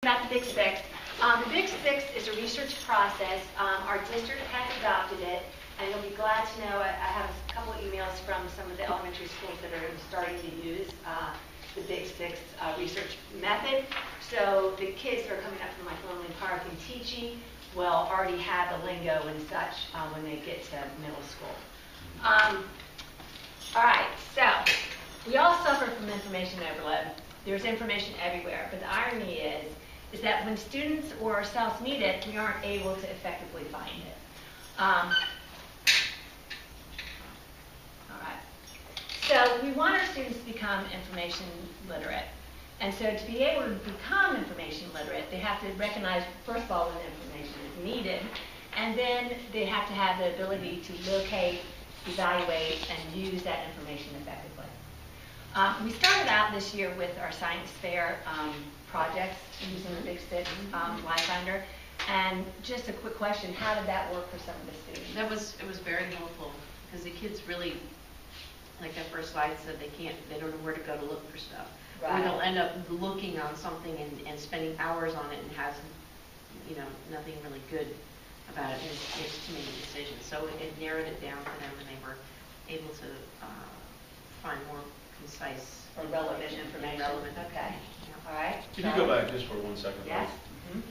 About the Big Six. The Big Six is a research process. Our district has adopted it, and you'll be glad to know I have a couple of emails from some of the elementary schools that are starting to use the Big Six research method. So the kids that are coming up from like Lonely Park and Teaching will already have the lingo and such when they get to middle school. All right, so we all suffer from information overload. There's information everywhere, but the irony is that when students or ourselves need it, we aren't able to effectively find it. All right. So we want our students to become information literate. And so to be able to become information literate, they have to recognize, first of all, when information is needed, and then they have to have the ability to locate, evaluate, and use that information effectively. We started out this year with our science fair projects using the Big Six livebinder. And just a quick question, how did that work for some of the students? It was very helpful because the kids really, like that first slide said, they don't know where to go to look for stuff. Right. Or they'll end up looking on something and spending hours on it and has, nothing really good about it. Makes too many decisions. So it narrowed it down for them, and they were able to find more concise or relevant information. Okay. Yeah. All right. Can you go back just for 1 second? Yes. Please?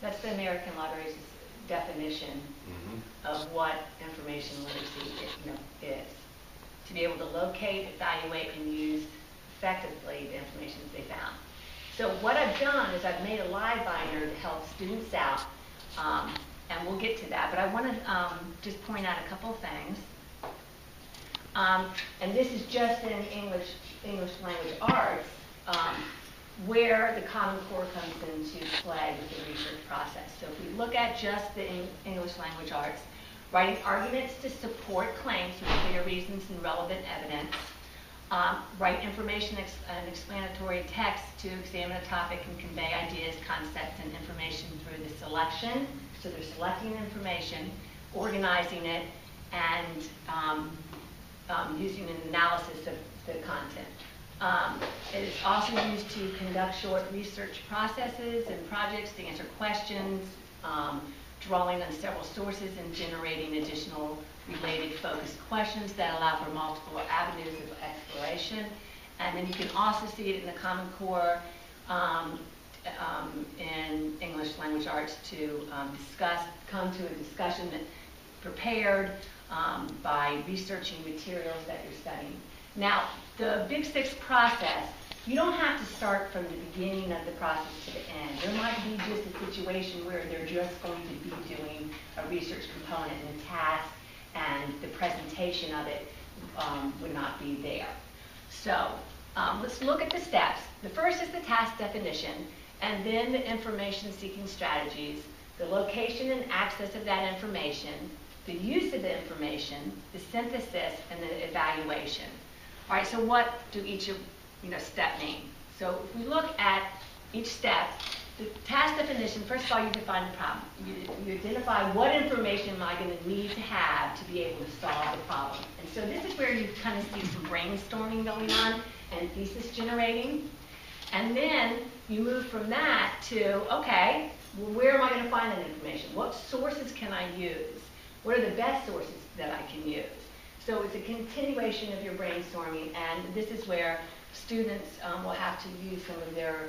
That's the American Library's definition of what information literacy is. To be able to locate, evaluate, and use effectively the information that they found. So what I've done is I've made a livebinder to help students out, and we'll get to that. But I want to just point out a couple of things. And this is just in English language arts, where the Common Core comes into play with the research process. So if we look at just the English language arts, writing arguments to support claims with clear reasons and relevant evidence, write information and explanatory text to examine a topic and convey ideas, concepts, and information through the selection. So they're selecting information, organizing it, and using an analysis of the content. It is also used to conduct short research processes and projects to answer questions, drawing on several sources and generating additional related focused questions that allow for multiple avenues of exploration. And then you can also see it in the Common Core in English language arts to come to a discussion that prepared by researching materials that you're studying. Now, the Big Six process, you don't have to start from the beginning of the process to the end. There might be just a situation where they're just going to be doing a research component and a task, and the presentation of it would not be there. So let's look at the steps. The first is the task definition, and then the information seeking strategies, the location and access of that information, the use of the information, the synthesis, and the evaluation. All right, so what do each step mean? So if we look at each step, the task definition, first of all, you define the problem. You identify what information am I going to need to have to be able to solve the problem. And so this is where you kind of see some brainstorming going on and thesis generating. And then you move from that to, okay, well, where am I going to find that information? What sources can I use? What are the best sources that I can use? So it's a continuation of your brainstorming, and this is where students will have to use some of their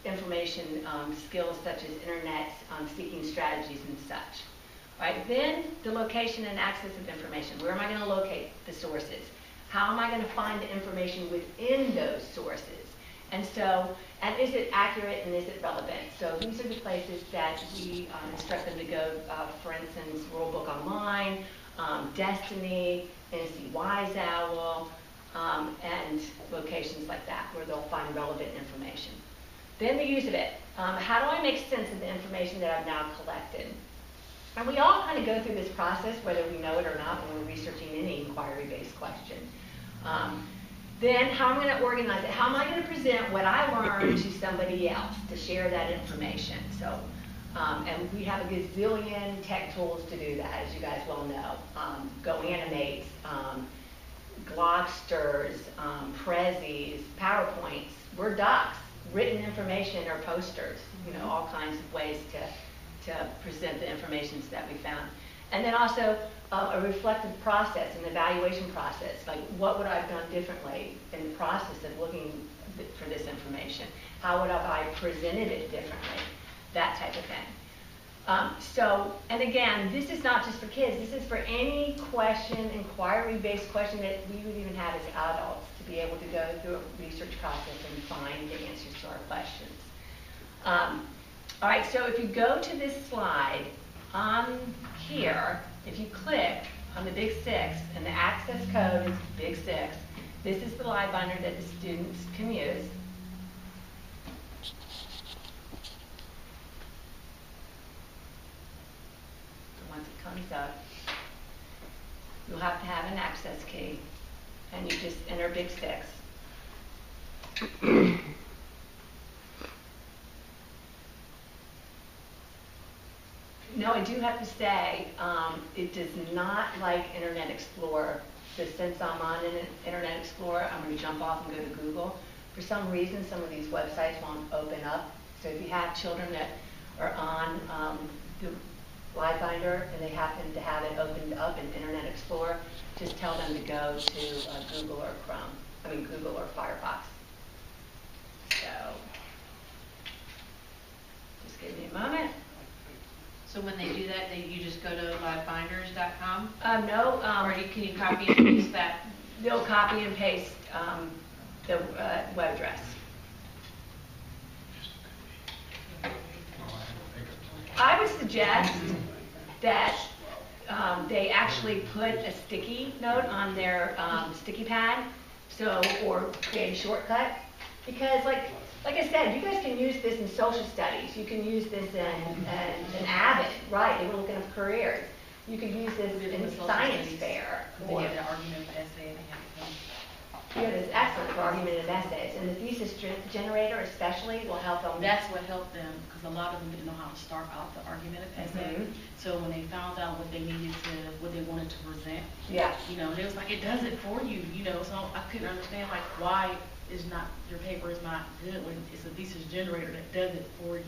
information skills such as internet seeking strategies and such. Right? Then the location and access of information. Where am I going to locate the sources? How am I going to find the information within those sources? And so, and is it accurate and is it relevant? So these are the places that we instruct them to go, for instance, World Book Online, Destiny, NC Wise Owl, and locations like that where they'll find relevant information. Then the use of it. How do I make sense of the information that I've now collected? And we all kind of go through this process, whether we know it or not, when we're researching any inquiry-based question. Then how am I going to organize it? How am I going to present what I learned to somebody else to share that information? So, and we have a gazillion tech tools to do that, as you guys well know. Go Animate, Globsters, Prezis, PowerPoints, Word docs, written information or posters, all kinds of ways to present the information that we found. And then also a reflective process, an evaluation process, like what would I have done differently in the process of looking for this information? How would I have presented it differently? That type of thing. And again, this is not just for kids, this is for any question, inquiry-based question that we would even have as adults to be able to go through a research process and find the answers to our questions. All right, so if you go to this slide on here, if you click on the Big Six, and the access code is Big Six, this is the livebinder that the students can use. Once it comes up, you'll have to have an access key, and you just enter Big Six. No, I do have to say, it does not like Internet Explorer. So since I'm on Internet Explorer, I'm going to jump off and go to Google. For some reason, some of these websites won't open up. So if you have children that are on the livebinder and they happen to have it opened up in Internet Explorer, just tell them to go to Google or Google or Firefox. So, just give me a moment. So when they do that, you just go to livebinders.com? No. Or can you copy and paste that? They'll copy and paste the web address. I would suggest that they actually put a sticky note on their sticky pad, or create a shortcut, because like I said, you guys can use this in social studies. You can use this in Abbott, right? They were looking at careers. You could use this in science fair. They have the argument essay. Yeah, it's excellent for argumentative essays, and the thesis generator especially will help them. That's what helped them, because a lot of them didn't know how to start out the argumentative essay. Mm-hmm. So when they found out what they wanted to present, Yeah. They was like, it does it for you, So I couldn't understand why your paper is not good when it's a thesis generator that does it for you.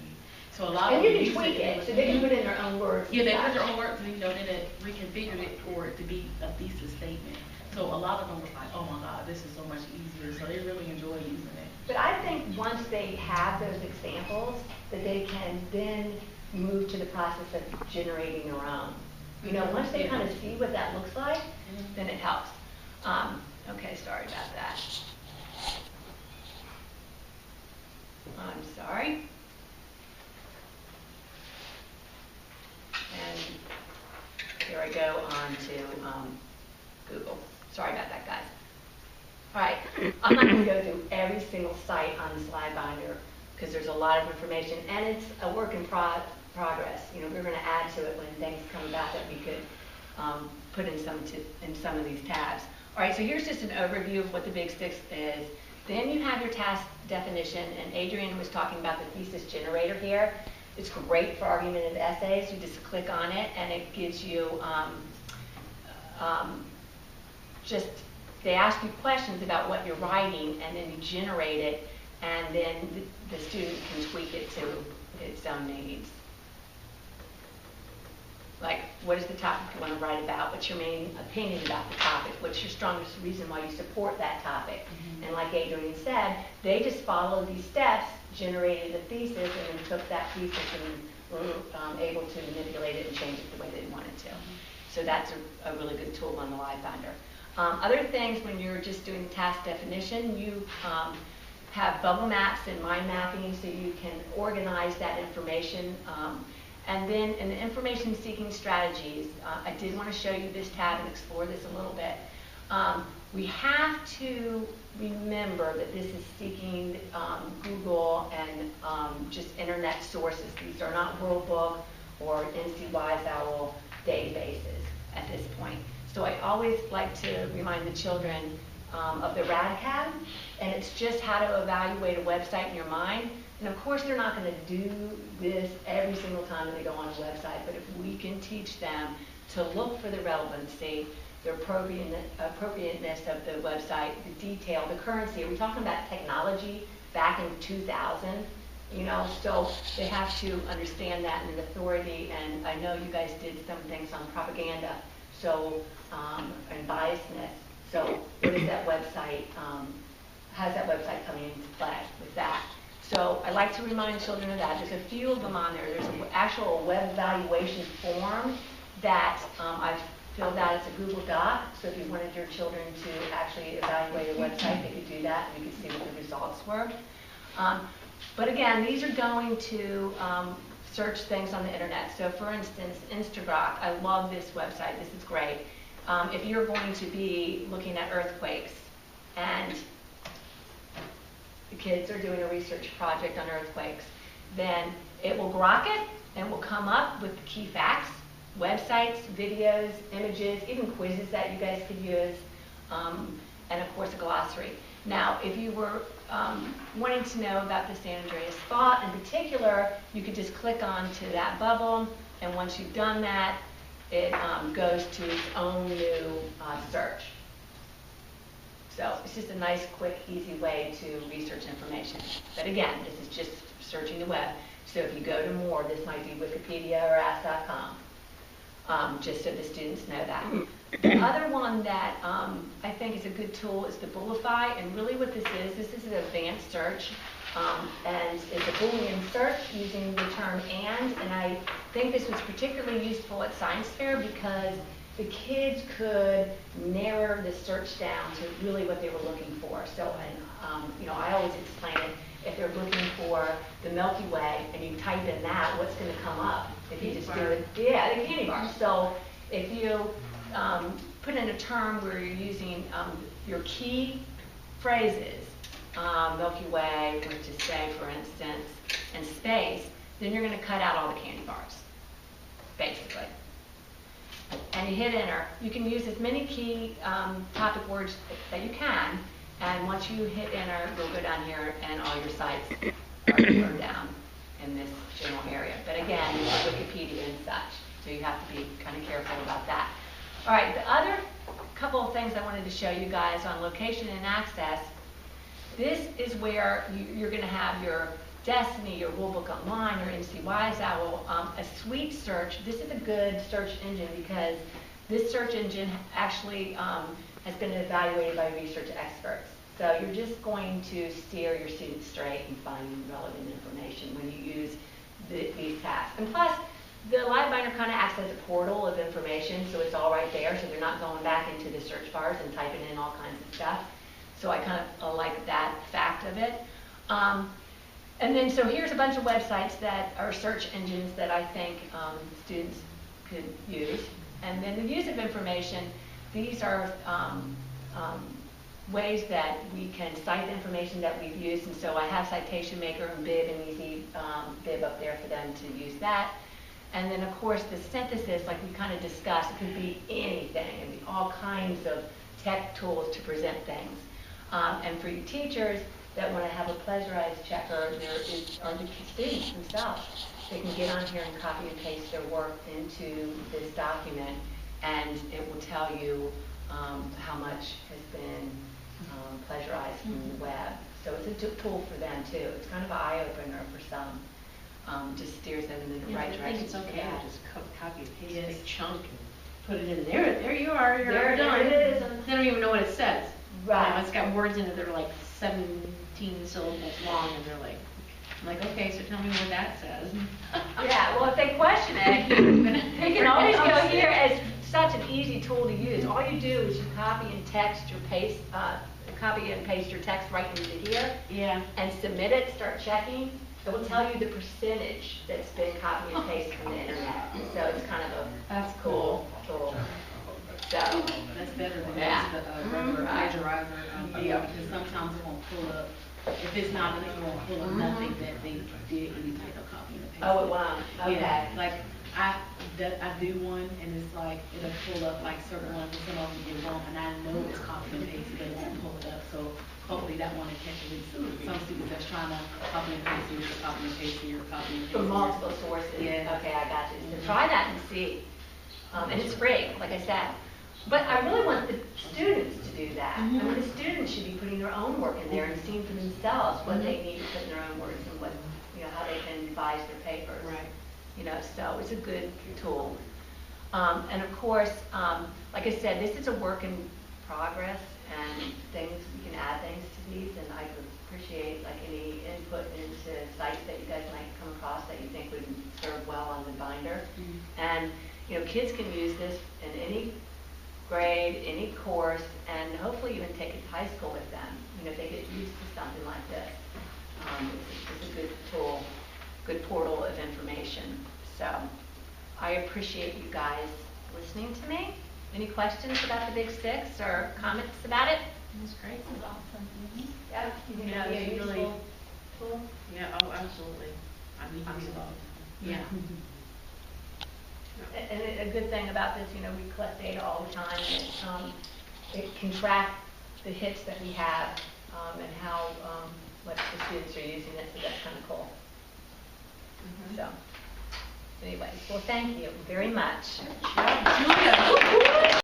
So a lot and of you them can tweak it, so they can put in their own words. Yeah, they put their own words, and then it reconfigured it for it to be a thesis statement. So a lot of them was like, oh my God, this is so much easier. So they really enjoy using it. But I think once they have those examples, that they can then move to the process of generating their own. Once they kind of see what that looks like, then it helps. Okay, sorry about that. I'm sorry. And here I go on to Google. Sorry about that, guys. All right, I'm not going to go through every single site on this livebinder because there's a lot of information, and it's a work in progress. We're going to add to it when things come about that we could put in some of these tabs. All right, so here's just an overview of what the Big Six is. Then you have your task definition, and Adrian was talking about the thesis generator here. It's great for argumentative essays. You just click on it, and it gives you they ask you questions about what you're writing, and then you generate it, and then the student can tweak it to its own needs. Like, what is the topic you want to write about? What's your main opinion about the topic? What's your strongest reason why you support that topic? Mm-hmm. And like Adrian said, they just followed these steps, generated a thesis, and then took that thesis and were able to manipulate it and change it the way they wanted to. Mm-hmm. So that's a really good tool on the livebinder. Other things, when you're just doing task definition, you have bubble maps and mind mapping, so you can organize that information. And then in the information seeking strategies, I did want to show you this tab and explore this a little bit. We have to remember that this is seeking Google and just internet sources. These are not World Book or NC Wise Owl databases at this point. So I always like to remind the children of the RADCAB, and it's just how to evaluate a website in your mind. And of course, they're not going to do this every single time that they go on a website, but if we can teach them to look for the relevancy, the appropriateness of the website, the detail, the currency. Are we talking about technology back in 2000? You know, so they have to understand that and authority, and I know you guys did some things on propaganda, so, and biasness. So what is that website, how's that website coming into play with that? So I like to remind children of that. There's a few of them on there. There's an actual web evaluation form that I've filled out as a Google Doc. So if you wanted your children to actually evaluate a website, they could do that and you could see what the results were. But again, these are going to search things on the internet. So for instance, Instagram, I love this website. This is great. If you're going to be looking at earthquakes and the kids are doing a research project on earthquakes, then it will grok it and will come up with the key facts, websites, videos, images, even quizzes that you guys could use, and of course a glossary. Now, if you were wanting to know about the San Andreas Fault in particular, you could just click on to that bubble, and once you've done that, it goes to its own new search. So it's just a nice, quick, easy way to research information. But again, this is just searching the web. So if you go to more, this might be Wikipedia or Ask.com, just so the students know that. The other one that I think is a good tool is the Bullify, and really what this is an advanced search, and it's a Boolean search using the term and I think this was particularly useful at Science Fair because the kids could narrow the search down to really what they were looking for. So, and you know, I always explain it, if they're looking for the Milky Way and you type in that, what's going to come up? If you just do it, yeah, the candy bar. So if you put in a term where you're using your key phrases, Milky Way, or to say, for instance, and space, then you're going to cut out all the candy bars, basically. And you hit enter. You can use as many key topic words that you can, and once you hit enter, you'll go down here and all your sites are down in this general area. But again, it's Wikipedia and such, so you have to be kind of careful about that. All right, the other couple of things I wanted to show you guys on location and access, this is where you're going to have your Destiny, your Rulebook Online, your MC Wise Owl, a suite search. This is a good search engine because this search engine actually has been evaluated by research experts. So you're just going to steer your students straight and find relevant information when you use these tasks. And plus, the livebinder kind of acts as a portal of information, so it's all right there, so they're not going back into the search bars and typing in all kinds of stuff. So I kind of like that fact of it. And then, so here's a bunch of websites that are search engines that I think students could use. And then the use of information, these are ways that we can cite the information that we've used. And so I have Citation Maker and Bib and Easy Bib up there for them to use that. And then, of course, the synthesis, like we kind of discussed, it could be anything. It could be all kinds of tech tools to present things. And for you teachers that want to have a pleasurized checker, are the students themselves. They can get on here and copy and paste their work into this document, and it will tell you how much has been pleasurized from the web. So it's a tool for them, too. It's kind of an eye-opener for some. Just steers them in the right direction. I think it's okay to just copy and paste a big chunk and put it in there. There you are. You're done. It is. They don't even know what it says. Right. You know, it's got words in it that are like 17 syllables long, and they're like, I'm like, okay, so tell me what that says. Yeah, well, if they question it, you can always go here as such an easy tool to use. All you do is you copy and paste your text right into here. Yeah. And submit it, start checking. It will tell you the percentage that's been copied and pasted from the internet. So it's kind of a That's cool tool. So That's better than just a regular plagiarizer. Yeah. Because sometimes it won't pull up, if it's not, it won't pull up nothing that they did when you type a copy and paste. oh, it won't. Okay. Yeah, like I do one and it's like, it'll pull up like certain ones and some of them get wrong and I know it's copy and paste, but it won't pull it up. So hopefully that one will catch at least some students that's trying to copy and paste here, copy and paste here, copy and paste From here. multiple sources. Yeah. Okay, I got you. So try that and see. And it's free, like I said. But I really want the students to do that. I mean, the students should be putting their own work in there and seeing for themselves what they need to put in their own words and what, how they can revise their papers. Right. So it's a good tool. And of course, like I said, this is a work in progress, and we can add things to these, and I would appreciate like any input into sites that you guys might come across that you think would serve well on the binder. And kids can use this in any grade, any course, and hopefully even take it to high school with them. If they get used to something like this, it's a good tool, good portal of information. So I appreciate you guys listening to me. Any questions about the Big Six or comments about it? That's great. This is awesome. Yeah, you think Yeah, that'd be a it's really- useful tool? Yeah, oh, absolutely. I'm involved. Yeah. And a good thing about this, we collect data all the time, and it can track the hits that we have and how what the students are using it, so that's kind of cool. So, anyways, well, thank you very much. Julia.